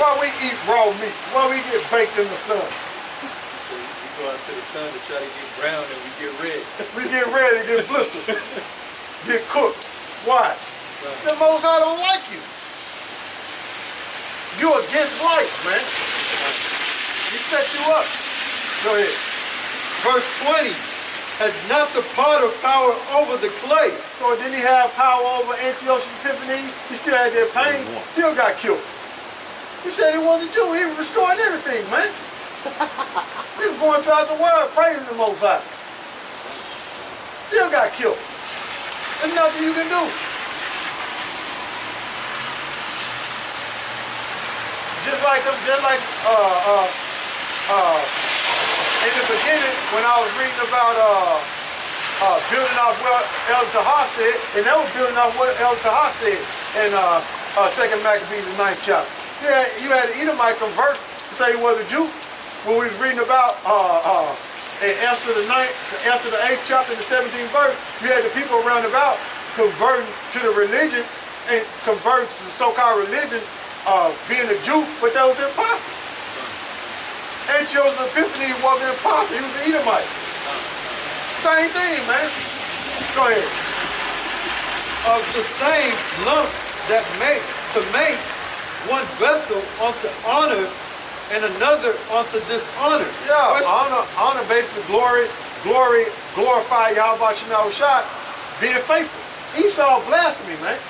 Why we eat raw meat? Why we get baked in the sun? So we go out to the sun to try to get brown and we get red. We get red and get blisters. Get cooked. Why? The Most High don't like you. You against life, man. He set you up. Go ahead. Verse 20. Has not the potter power over the clay? So didn't he have power over Antiochus Epiphanes? He still had that pain. Still got killed. He said he wasn't a Jew. He was restoring everything, man. He was going throughout the world praising the Most High. Still got killed. There's nothing you can do. Just like in the beginning, when I was reading about building off what El Tahar said, and that was building off what El Tahar said in 2 Maccabees, the 9th chapter. You had an Edomite convert to say he was a Jew. When we was reading about in Esther the 8th chapter, the 17th verse, you had the people around about converting to the religion and converting to the so-called religion of being a Jew, but that was impossible. Antiochus Epiphanes wasn't impossible, he was an Edomite. Same thing, man. Go ahead. Of the same lump that make one vessel unto honor and another unto dishonor. Yeah, honor basically glorify YAHAWASHI, being faithful. Esau blasphemy, man.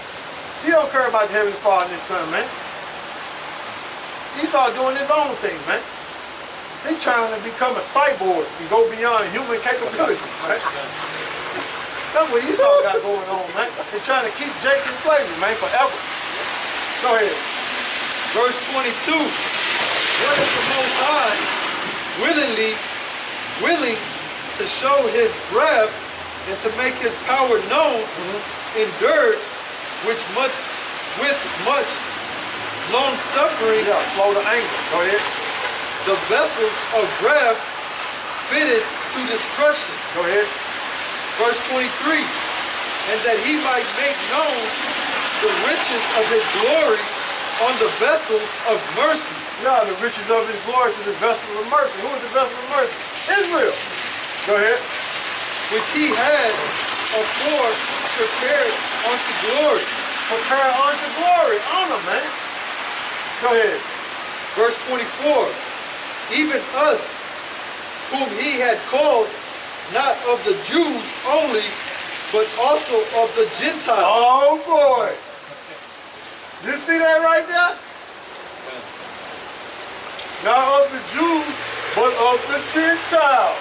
He don't care about the Heavenly Father and His Son, man. Esau doing his own thing, man. He's trying to become a cyborg and go beyond human capability, right? That's what Esau got going on, man. They're trying to keep Jacob in slavery, man, forever. Go ahead. Verse 22. What is the Most High willing to show His wrath and to make His power known, endured with much long suffering. Yeah, slow to anger. Go ahead. The vessels of wrath fitted to destruction. Go ahead. Verse 23. And that He might make known the riches of His glory on the vessels of mercy. Yeah, the riches of His glory to the vessels of mercy. Who is the vessel of mercy? Israel. Go ahead. Which He had afore prepared unto glory. Prepare unto glory. Honor, man. Go ahead. Verse 24. Even us, whom He had called, not of the Jews only, but also of the Gentiles. Oh boy. You see that right there? Not of the Jews, but of the Gentiles.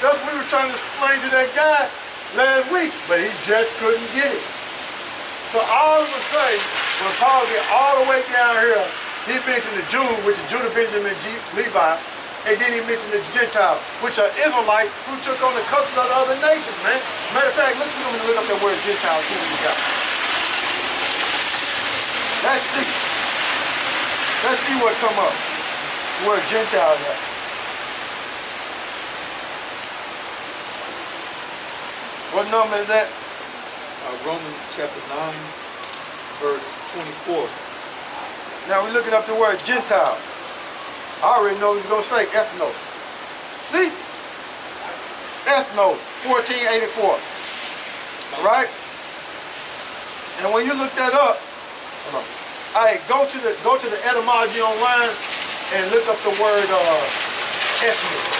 That's what we were trying to explain to that guy last week, but he just couldn't get it. So all of a sudden, when Paul get all the way down here, he mentioned the Jews, which is Judah, Benjamin, Levi, and then he mentioned the Gentiles, which are Israelites who took on the customs of the other nations, man. Matter of fact, look up that word Gentiles, see what we got. Let's see. Let's see what come up. The word Gentile at. What number is that? Romans chapter 9, verse 24. Now we're looking up the word Gentile. I already know he's going to say ethnos. See? Ethnos, 1484. All right? And when you look that up, all right, go to the etymology online and look up the word ethnos.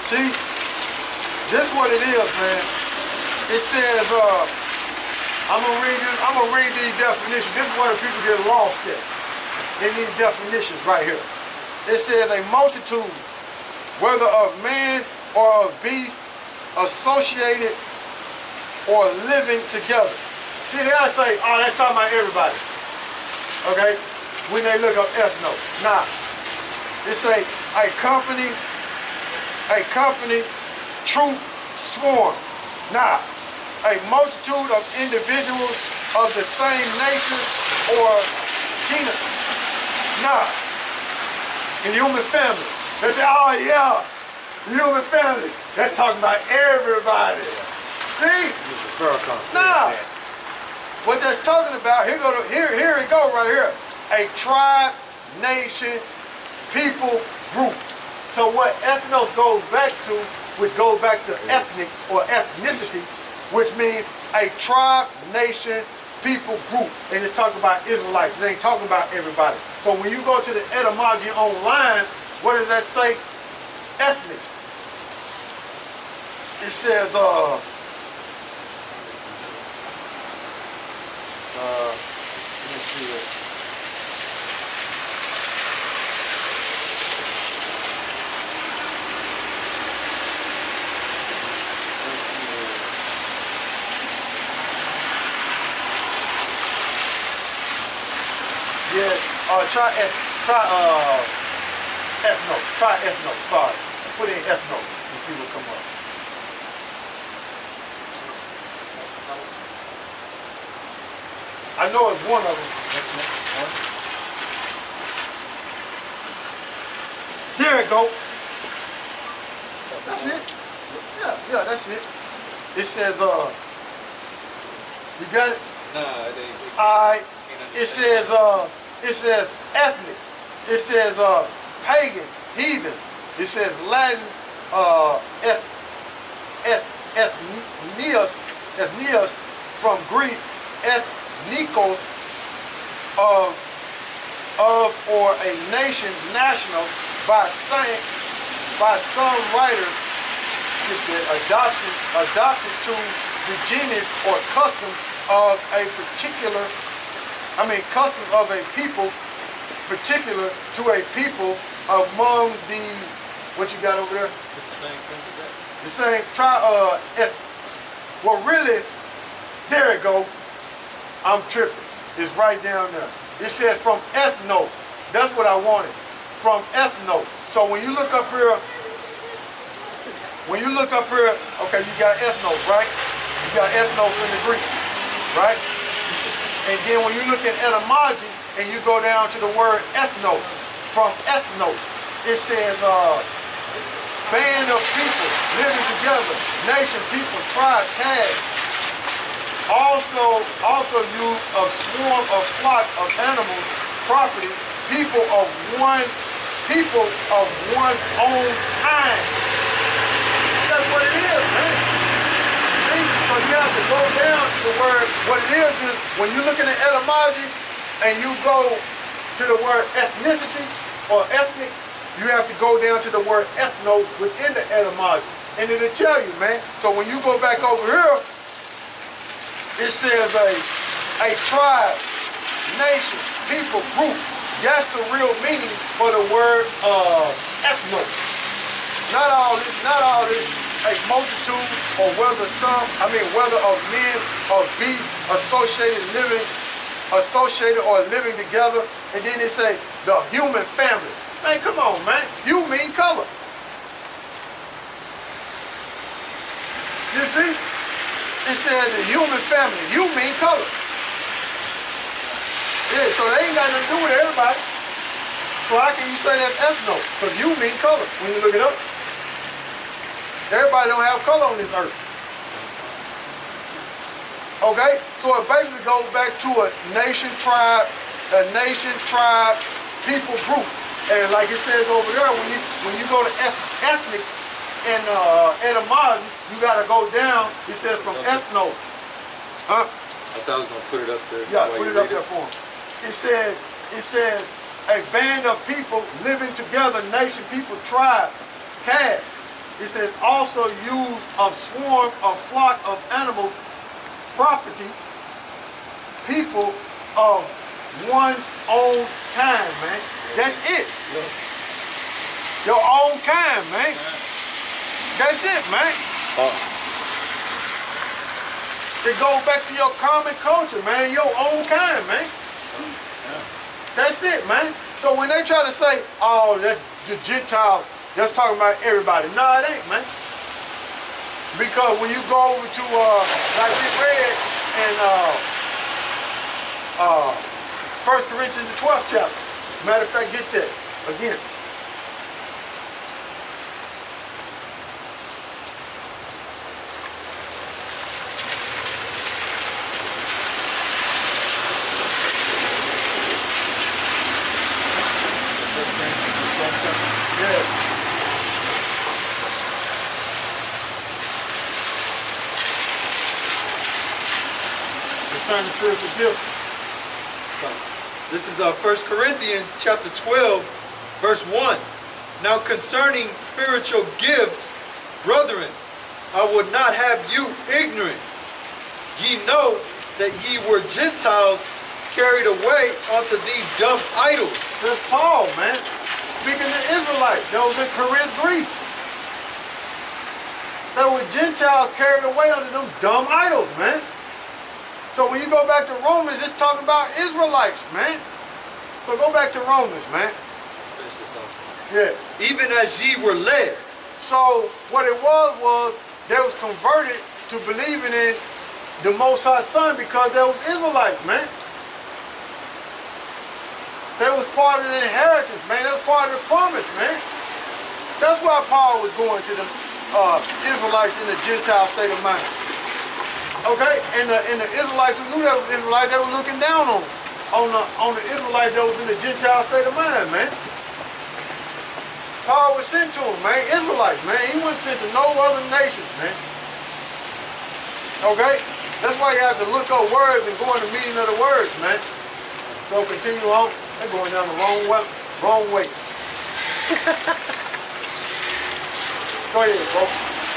See, this is what it is, man. It says, I'm gonna read these definitions. This is where the people get lost at. In these definitions right here. It says a multitude, whether of man or of beast, associated or living together. See, here I say, oh, that's talking about everybody. Okay? When they look up ethno. Nah. It say a company, troop, swarm. Nah. A multitude of individuals of the same nation or genus. Nah. A human family. They say, oh yeah, human family. That's talking about everybody. See? Nah. What that's talking about, here it go right here. A tribe, nation, people, group. So what ethnos goes back to, which goes back to ethnic or ethnicity, which means a tribe, nation, people, group. And it's talking about Israelites. It ain't talking about everybody. So when you go to the etymology online, what does that say? Ethnic. It says, let me see it. Yeah, try ethno, sorry. Put in ethno and see what come up. I know it's one of them. There it go. That's it. Yeah, that's it. It says, you got it? Nah, it ain't. Alright. It says ethnic. It says pagan, heathen. It says Latin ethnios from Greek ethnikos of or a nation, national by some writers adopted to the genus or custom of a particular custom of a people, particular to a people among the, what you got over there? It's the same thing as that. The same, well really, there it go. I'm tripping. It's right down there. It says from ethnos. That's what I wanted. From ethnos. So when you look up here, okay, you got ethnos, right? You got ethnos in the Greek, right? And then when you look at etymology and you go down to the word ethnos, from ethnos, it says band of people living together, nation, people, tribe, caste. Also use a swarm of flock of animals, property, people of one own kind. That's what it is, man. So you have to go down to the word. What it is when you look at the etymology and you go to the word ethnicity or ethnic, you have to go down to the word ethno within the etymology. And it'll tell you, man. So when you go back over here, it says a tribe, nation, people, group. That's the real meaning for the word ethno. Not all this a multitude, or whether of men or beasts associated or living together. And then they say the human family. Man, come on, man. You mean color. You see? It said the human family. You mean color. Yeah, so they ain't got nothing to do with everybody. So how can you say that's ethno? Because you mean color when you look it up. Everybody don't have color on this earth. Okay? So it basically goes back to a nation, tribe, people, group. And like it says over there, when you go to ethnic and etymology, you gotta go down. It says from ethno. Huh? I was gonna put it up there. Yeah, put it up there for him. It says a band of people living together, nation, people, tribe, caste. It says also use of swarm of flock of animals, property, people of one's own kind, man. That's it. Your own kind, man. That's it, man. It goes back to your common culture, man. Your own kind, man. That's it, man. So when they try to say, oh, that's the Gentiles, that's talking about everybody. No, it ain't, man. Because when you go over to, like we read in 1 Corinthians, the 12th chapter. Matter of fact, get that again. Yeah. Concerning spiritual gifts. This is 1 Corinthians chapter 12, verse 1. Now concerning spiritual gifts, brethren, I would not have you ignorant. Ye know that ye were Gentiles carried away unto these dumb idols. That's Paul, man. Speaking to Israelites, that was in Corinth, Greece. They were Gentiles carried away under them dumb idols, man. So when you go back to Romans, it's talking about Israelites, man. So go back to Romans, man. Finish this off. Yeah. Even as ye were led. So what it was they was converted to believing in the Most High Son because they was Israelites, man. They was part of the inheritance, man. That was part of the promise, man. That's why Paul was going to the Israelites in the Gentile state of mind. Okay? And the Israelites who knew that was Israelites, they were looking down on the Israelites that was in the Gentile state of mind, man. Paul was sent to them, man. Israelites, man. He wasn't sent to no other nations, man. Okay? That's why you have to look up words and go in the meaning of the words, man. So continue on. They're going down the wrong way. Go ahead, bro.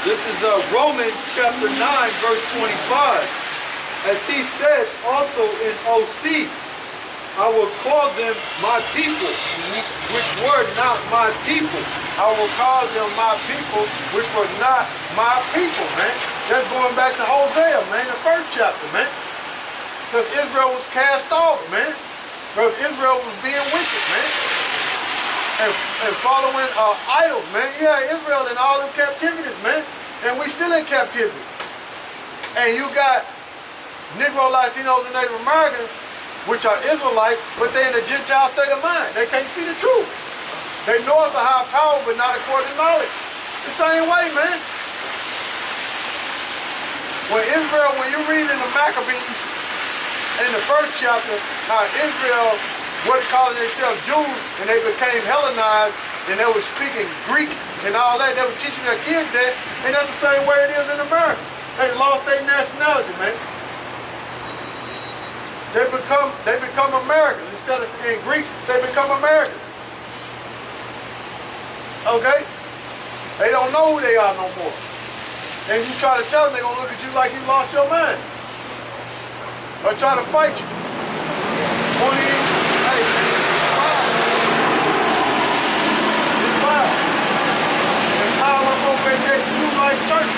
This is Romans chapter 9, verse 25. As he said also in OC, I will call them my people, which were not my people. I will call them my people, which were not my people, man. That's going back to Hosea, man, the first chapter, man. Because Israel was cast off, man. Because Israel was being wicked, man. And following idols, man. Yeah, Israel in all them captivities, man. And we still in captivity. And you got Negro, Latinos, and Native Americans, which are Israelites, but they're in a Gentile state of mind. They can't see the truth. They know it's a high power, but not according to knowledge. The same way, man. When you read in the Maccabees, in the first chapter, how Israel, what they calling themselves Jews, and they became Hellenized, and they were speaking Greek and all that. They were teaching their kids that, and that's the same way it is in America. They lost their nationality, man. They become Americans. Instead of being Greek, they become Americans. Okay? They don't know who they are no more. And you try to tell them, they're going to look at you like you lost your mind. Or try to fight you. Only, hey, it's wild. It's how I'm over at that New Life Church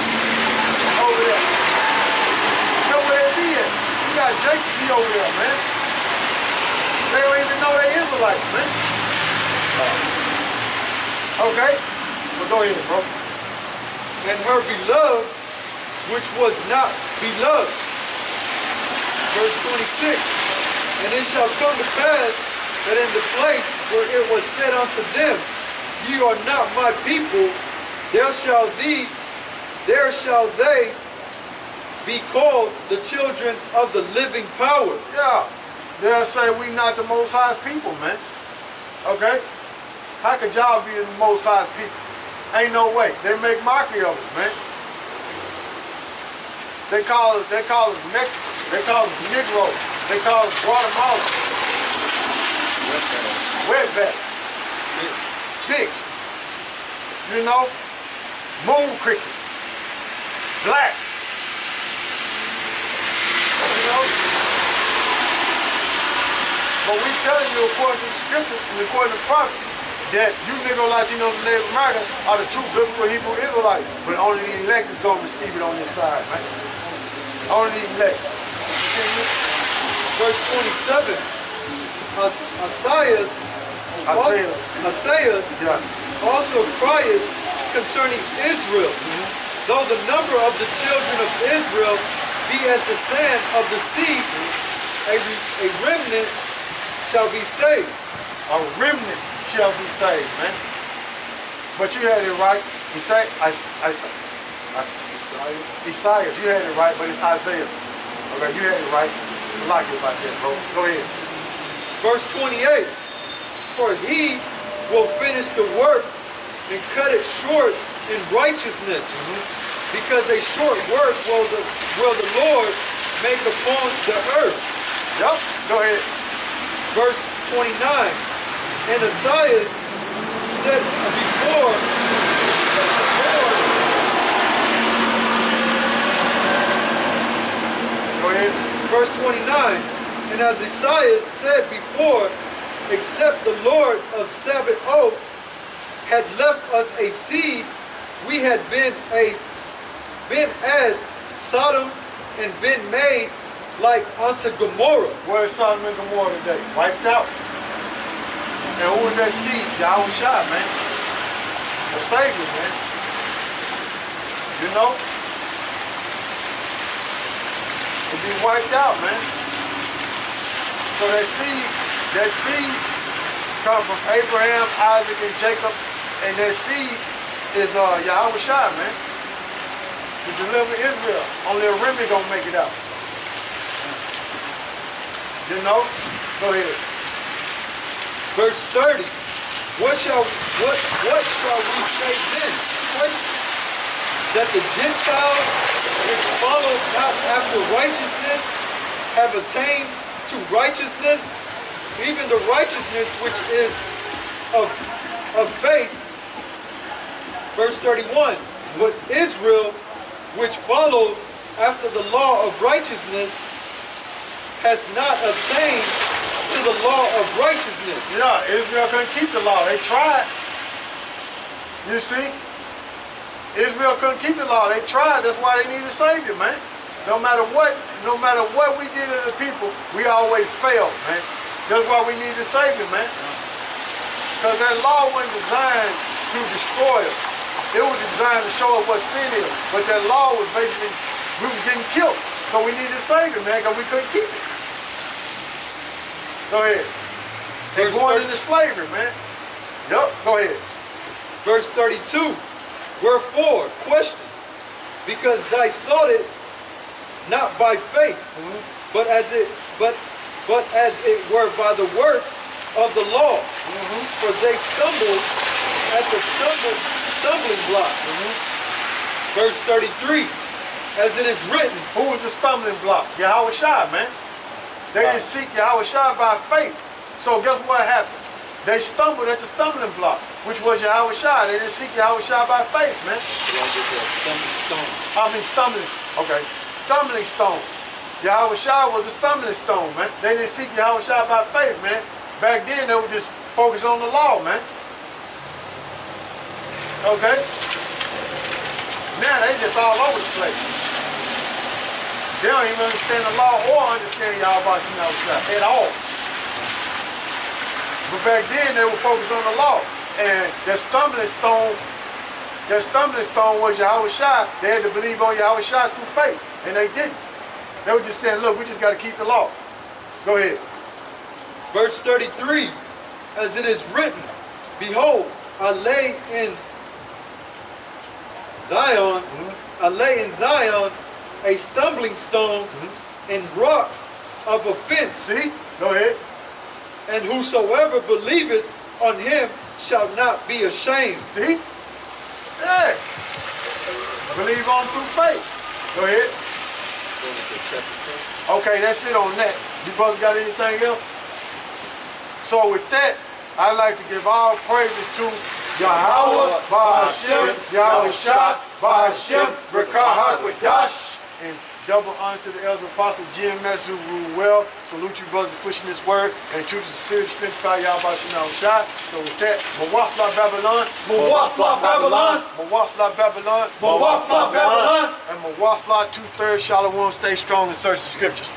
over there. You know where they be at? You got Jake be over there, man. They don't even know they Israelites, man. Okay? Well, go ahead, bro. And her beloved, which was not beloved. Verse 26. And it shall come to pass that in the place where it was said unto them, ye are not my people, there shall they be called the children of the living power. Yeah. They'll say we not the Most High's people, man. Okay? How could y'all be the Most High's people? Ain't no way. They make mockery of us, man. They call us Mexicans. They call us Negroes. They call us Guatemala. Wetback. Sticks. You know? Moon cricket. Black. You know? But we telling you according to the scriptures and according to prophecy that you Negro, Latinos, and Native Americans are the true biblical Hebrew Israelites. But only the elect is going to receive it on this side, man. Only the elect. Verse 27. Isaiah Yeah. also cried concerning Israel. Though the number of the children of Israel be as the sand of the sea, a remnant shall be saved. A remnant shall be saved, man. But you had it right. Isaiah, you had it right, but it's Isaiah. Okay, you had it right. I like it about that, bro. Go ahead. Verse 28, for he will finish the work and cut it short in righteousness, because a short work will the Lord make upon the earth. Yep, go ahead. Verse 29, and Isaiah said before, Go ahead. verse 29, and as Isaiah said before, except the Lord of Sabaoth had left us a seed, we had been as Sodom and been made like unto Gomorrah. Where is Sodom and Gomorrah today? Wiped out. And who was that seed? YAHAWASHI, man. The Savior, man. You know? It'd be wiped out, man. So that seed come from Abraham, Isaac, and Jacob, and that seed is YAHAWASHI, man. To deliver Israel. Only a remnant gonna make it out. You know? Go ahead. Verse 30. What shall we say then? That the Gentiles which follow not after righteousness have attained to righteousness, even the righteousness which is of faith. Verse 31. But Israel, which followed after the law of righteousness, hath not attained to the law of righteousness. Yeah, Israel couldn't keep the law. They tried. You see? Israel couldn't keep the law. They tried. That's why they needed a Savior, man. No matter what we did to the people, we always failed, man. That's why we needed a Savior, man. Because that law wasn't designed to destroy us. It was designed to show us what sin is. But that law was basically, we were getting killed. So we needed a Savior, man, because we couldn't keep it. Go ahead. They're going into slavery, man. Yup, go ahead. Verse 32. Wherefore, question, because thy sought it not by faith, but as it were by the works of the law. For they stumbled at the stumbling block. Verse 33. As it is written. Who was the stumbling block? YAHAWASHI, man. They didn't seek YAHAWASHI by faith. So guess what happened? They stumbled at the stumbling block, which was YAHAWASHI. They didn't seek YAHAWASHI by faith, man. Stumbling stone. YAHAWASHI was the stumbling stone, man. They didn't seek YAHAWASHI by faith, man. Back then, they were just focused on the law, man. Okay? Now they just all over the place. They don't even understand the law or understand YAHAWASHI at all. But back then they were focused on the law. And that stumbling stone was YAHAWASHI. They had to believe on YAHAWASHI through faith. And they didn't. They were just saying, look, we just got to keep the law. Go ahead. Verse 33. As it is written, behold, I lay in Zion a stumbling stone and rock of offense. See? Go ahead. And whosoever believeth on him shall not be ashamed. See? Yeah. Believe on through faith. Go ahead. Okay, that's it on that. You brothers got anything else? So with that, I'd like to give all praises to Yahawah, Bahashem, Yahushua, Bahashem, Rekah HaKadosh, and double honor to the elder apostle Jim Messer who ruled well. Salute you brothers pushing this word and truth is sincere strength by Yahweh Shah. So with that, Mawafla Babylon, Mawafla Babylon, Mawafla Babylon, Mawafla Babylon, and Mawafla 2/3 Shalom. Stay strong and search the scriptures.